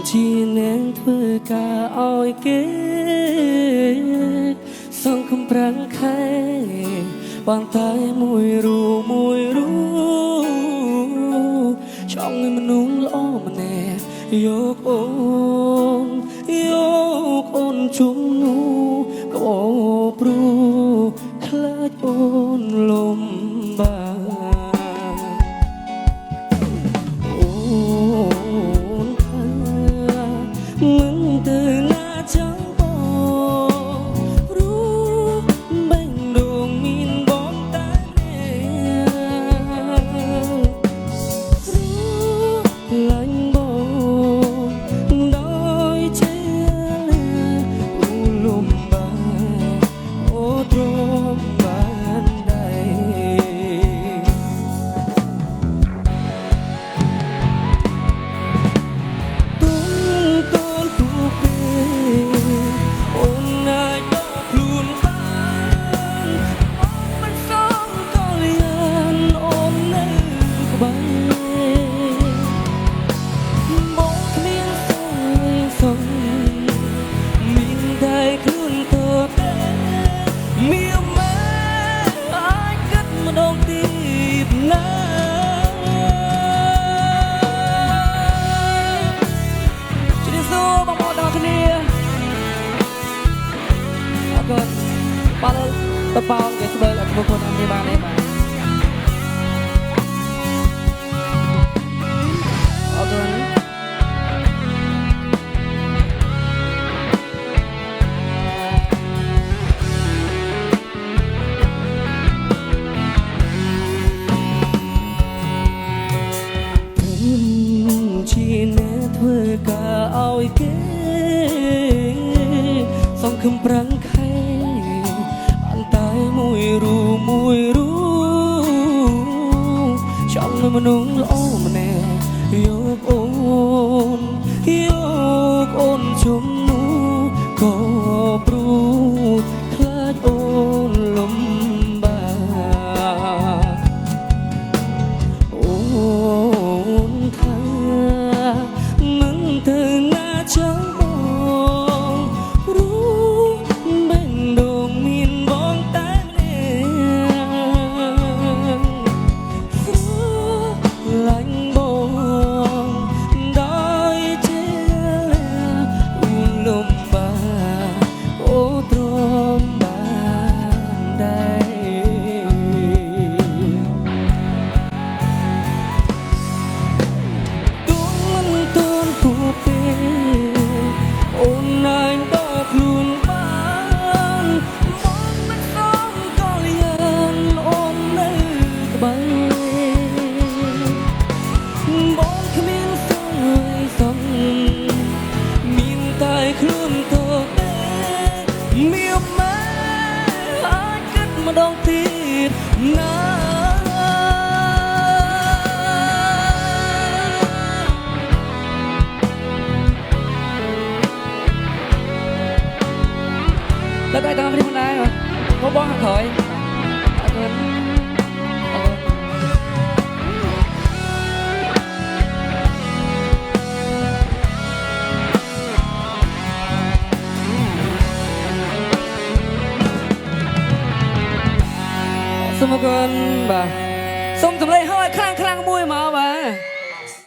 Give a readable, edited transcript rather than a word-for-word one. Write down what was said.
ជាអ្នកធ្វើការឲ្យគេសងកំប្រាំងខែបានតែមួយរូចង់ឲ្យមនុស្សល្អម្នាក់យកអូនជុំនោះក៏ព្រោះខ្លាចអូនលំបាកមិនទៅណាចង់បងព្រោះបេះដូងមានបងតែព្រោះឡាញ់បងដោយជាលំបាកអូទ្រាំបានដែរតបោគេស្បើអត់មកខ្លួននេះបានទេបាទអរគុណជាអ្នកធ្វើការឲ្យគេសងខំប្រាំងខែតែមួយរូចង់ឲ្យមនុស្សល្អម្នាក់យកអូនជុំនោះក៏ព្រោះខ្លាចអូនលំបាកអូនថាមិនទៅណាចង់បងព្រោះបេះដូងមានបងតែឡាញ់បងដោយជាលំបាកអូទ្រាំបានដែរទូមិនទូនទូពេលអូនណាញ់ដល់ខ្លួនបានមកមិនសំក៏លៀនអូននៅក្បែរបងគ្មានសង្ឃសង្ឃមានតែខ្លួនទៅទេមានម៉ែអាចគិតម្ដងទៀតណាដល់តែតាមនេះមិនដែរមកបងខាងក្រោយអរគុណសូមអរគុណបាទសូមសម្លេងឲ្យខ្លាំង